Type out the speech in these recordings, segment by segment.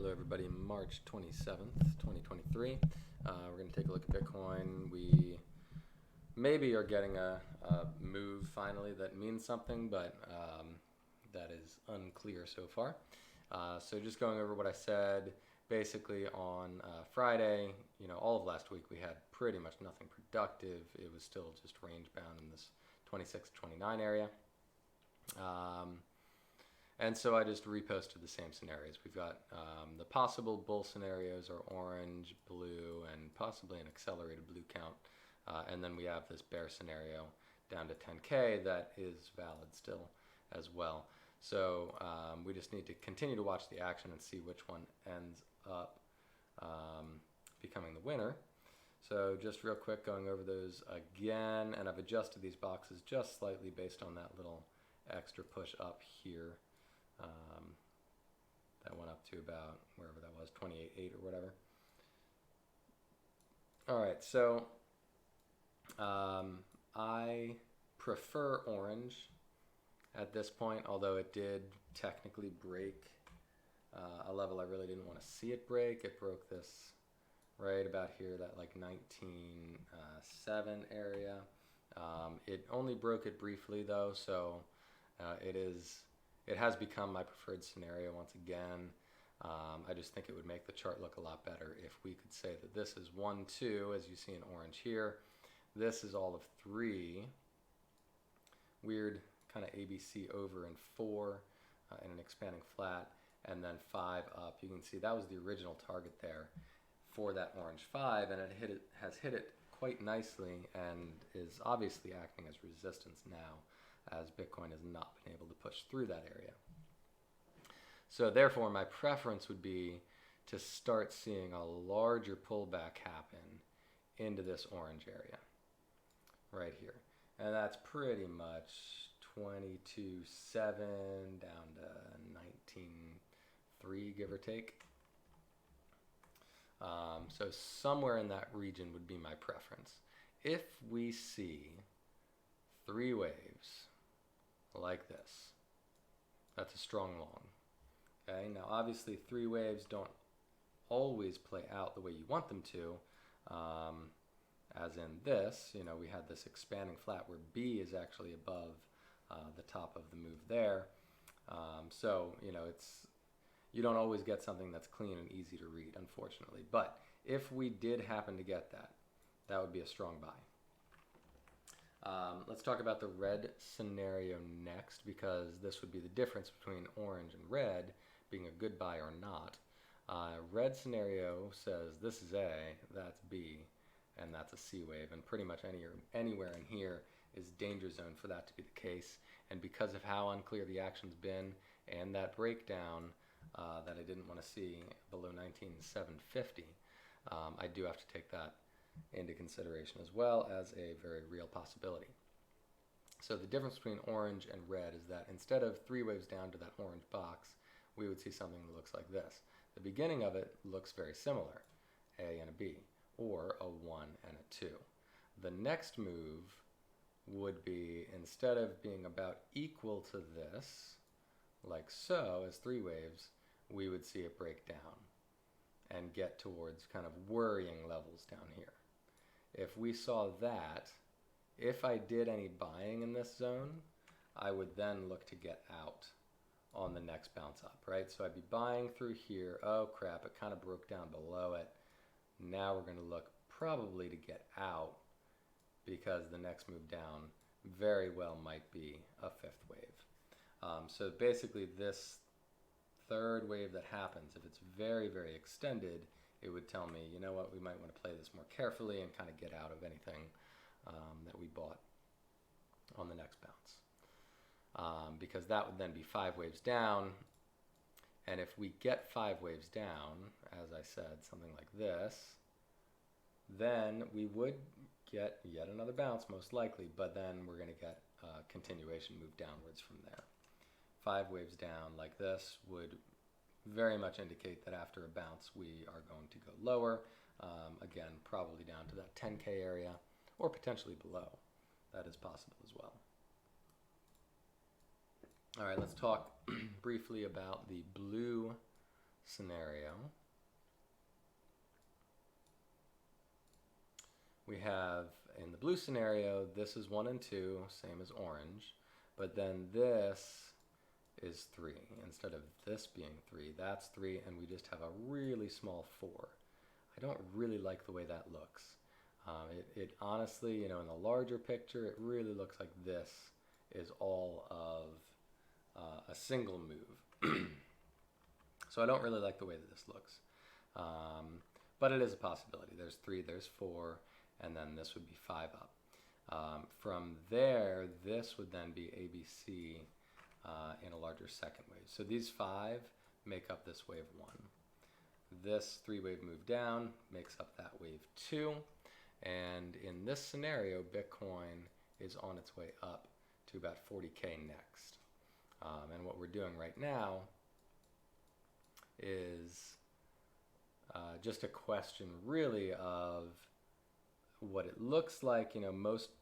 Hello everybody, March 27th, 2023. We're going to take a look at Bitcoin. We maybe are getting a move finally that means something, but that is unclear so far. So just going over what I said, basically on Friday, all of last week we had pretty much nothing productive. It was still just range bound in this 26-29 area. And so I just reposted the same scenarios. We've got the possible bull scenarios are orange, blue, and possibly an accelerated blue count. And then we have this bear scenario down to 10K that is valid still as well. So we just need to continue to watch the action and see which one ends up becoming the winner. So just real quick, going over those again, and I've adjusted these boxes just slightly based on that little extra push up here. That went up to about wherever that was, 28.8 or whatever. All right, so I prefer orange at this point, although it did technically break a level I really didn't want to see it break. It broke this right about here, that like 19.7 area. It only broke it briefly though, so it has become my preferred scenario once again. I just think it would make the chart look a lot better if we could say that this is 1, 2, as you see in orange here. This is all of 3. Weird kind of ABC over in 4 in an expanding flat, and then 5 up. You can see that was the original target there for that orange 5, and it has hit it quite nicely and is obviously acting as resistance now, as Bitcoin has not been able to push through that area. So therefore, my preference would be to start seeing a larger pullback happen into this orange area right here. And that's pretty much 22.7 down to 19.3, give or take. So somewhere in that region would be my preference. If we see 3 waves like this, that's a strong long. Okay, now obviously 3 waves don't always play out the way you want them to, as in this, we had this expanding flat where B is actually above the top of the move there. So you don't always get something that's clean and easy to read, unfortunately. But if we did happen to get that, that would be a strong buy. Let's talk about the red scenario next, because this would be the difference between orange and red being a good buy or not. Red scenario says this is A, that's B, and that's a C wave, and pretty much anywhere in here is danger zone for that to be the case. And because of how unclear the action's been and that breakdown that I didn't want to see below 19.750, I do have to take that into consideration as well as a very real possibility. So the difference between orange and red is that instead of 3 waves down to that orange box, we would see something that looks like this. The beginning of it looks very similar, A and a B, or a 1 and a 2. The next move would be, instead of being about equal to this, like so, as 3 waves, we would see it break down and get towards kind of worrying levels down here. If we saw that, if I did any buying in this zone, I would then look to get out on the next bounce up, right? So I'd be buying through here. Oh crap, it kind of broke down below it. Now we're going to look probably to get out, because the next move down very well might be a 5th wave. So basically this 3rd wave that happens, if it's very, very extended, it would tell me, you know what, we might want to play this more carefully and kind of get out of anything that we bought on the next bounce. Because that would then be 5 waves down, and if we get 5 waves down, as I said, something like this, then we would get yet another bounce most likely, but then we're going to get a continuation move downwards from there. 5 waves down like this would very much indicate that after a bounce we are going to go lower, again probably down to that 10K area or potentially below. That is possible as well. All right, let's talk briefly about the blue scenario, we have in the blue scenario, this is 1 and 2, same as orange, but then this is 3. Instead of this being 3, that's 3, and we just have a really small 4. I don't really like the way that looks. It honestly, you know, in the larger picture, it really looks like this is all of a single move. So I don't really like the way that this looks. But it is a possibility. There's 3, there's 4, and then this would be 5 up. From there, this would then be ABC in a larger second wave. So these 5 make up this wave 1. This 3-wave move down makes up that wave 2. And in this scenario, Bitcoin is on its way up to about 40K next. And what we're doing right now is just a question really of what it looks like. You know,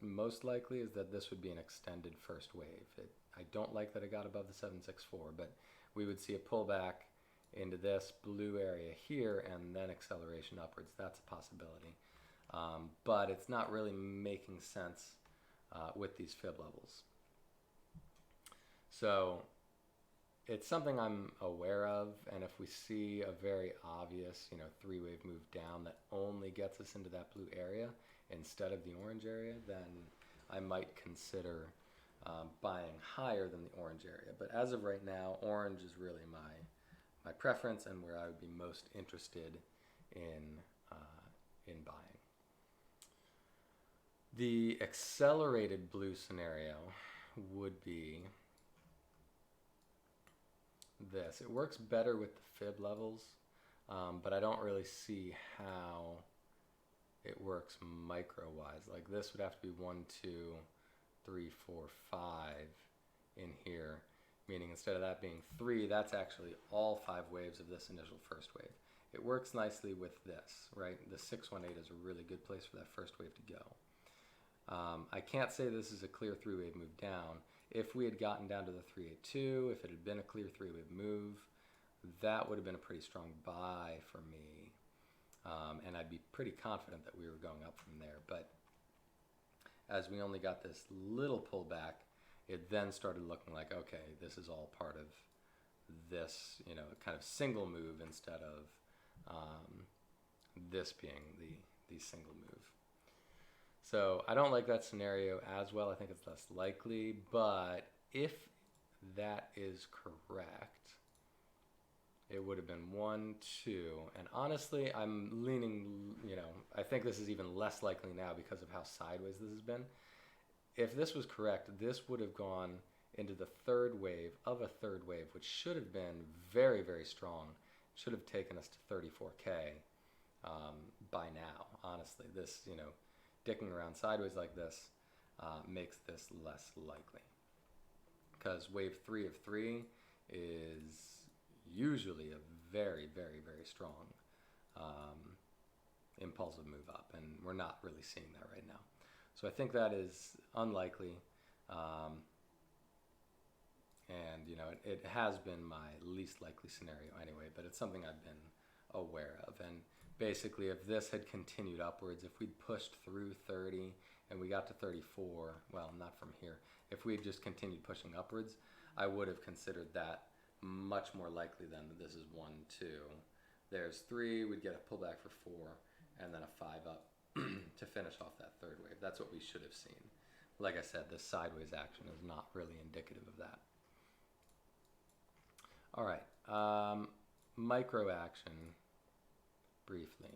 most likely is that this would be an extended first wave. I don't like that it got above the 764, but we would see a pullback into this blue area here and then acceleration upwards. That's a possibility. But it's not really making sense with these fib levels. So it's something I'm aware of, and if we see a very obvious, you know, 3-wave move down that only gets us into that blue area instead of the orange area, then I might consider buying higher than the orange area. But as of right now, orange is really my preference and where I would be most interested in buying. The accelerated blue scenario would be this. It works better with the fib levels, but I don't really see how it works micro-wise. Like this would have to be 1, 2, 3, 4, 5 in here, meaning instead of that being 3, that's actually all 5 waves of this initial first wave. It works nicely with this, right? The 618 is a really good place for that first wave to go. I can't say this is a clear 3-wave move down. If we had gotten down to the 382, if it had been a clear 3-wave move, that would have been a pretty strong buy for me. And I'd be pretty confident that we were going up from there. But as we only got this little pullback, it then started looking like, okay, this is all part of this, you know, kind of single move instead of this being the single move. So I don't like that scenario as well. I think it's less likely, but if that is correct, it would have been 1, 2, and honestly, I'm leaning, you know, I think this is even less likely now because of how sideways this has been. If this was correct, this would have gone into the 3rd wave of a 3rd wave, which should have been very, very strong. Should have taken us to 34K by now, honestly. This, you know, dicking around sideways like this makes this less likely, because wave 3 of 3 is usually a very, very, very strong impulsive move up, and we're not really seeing that right now. So I think that is unlikely, and you know, it has been my least likely scenario anyway, but it's something I've been aware of. And basically, if this had continued upwards, if we'd pushed through 30 and we got to 34, well, not from here, if we had just continued pushing upwards, I would have considered that much more likely than this is 1, 2. There's 3, we'd get a pullback for 4, and then a 5 up to finish off that 3rd wave. That's what we should have seen. Like I said, this sideways action is not really indicative of that. All right, micro action. Briefly,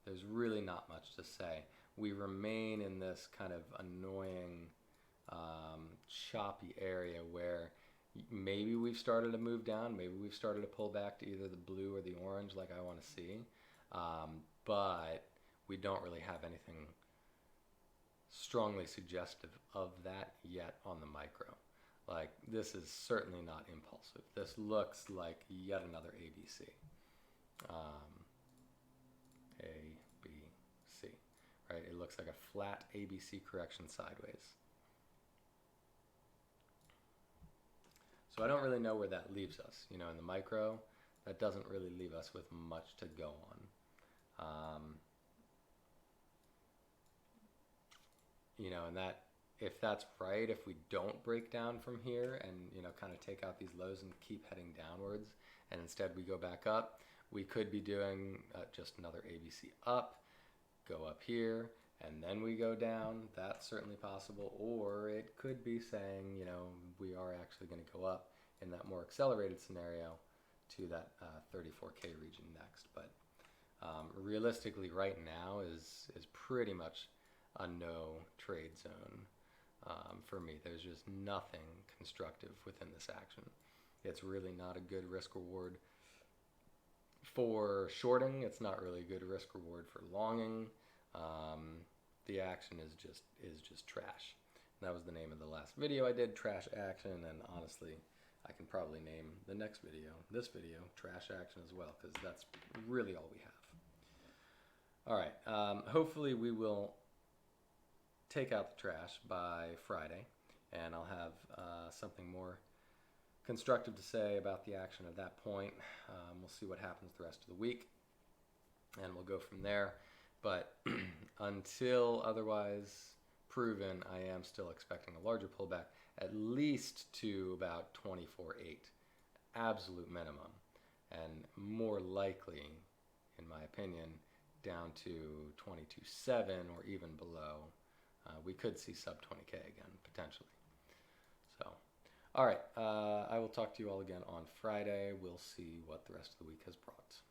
there's really not much to say. We remain in this kind of annoying, choppy area where maybe we've started to move down, maybe we've started to pull back to either the blue or the orange like I want to see, but we don't really have anything strongly suggestive of that yet on the micro. Like, this is certainly not impulsive. This looks like yet another ABC. A, B, C, right? It looks like a flat ABC correction sideways. So I don't really know where that leaves us. You know, in the micro, that doesn't really leave us with much to go on. You know, and that, if that's right, if we don't break down from here and, you know, kind of take out these lows and keep heading downwards, and instead we go back up, we could be doing just another ABC up, go up here, and then we go down. That's certainly possible. Or it could be saying, you know, we are actually going to go up in that more accelerated scenario to that 34K region next. But realistically, right now is pretty much a no trade zone for me. There's just nothing constructive within this action. It's really not a good risk reward for shorting. It's not really a good risk reward for longing. The action is just trash. And that was the name of the last video I did, trash action. And honestly, I can probably name the next video, this video, trash action as well, because that's really all we have. All right, hopefully we will take out the trash by Friday, and I'll have something more constructive to say about the action at that point. We'll see what happens the rest of the week, and we'll go from there. But until otherwise proven, I am still expecting a larger pullback, at least to about 24.8, absolute minimum, and more likely, in my opinion, down to 22.7 or even below. We could see sub 20K again, potentially. So, all right, I will talk to you all again on Friday. We'll see what the rest of the week has brought.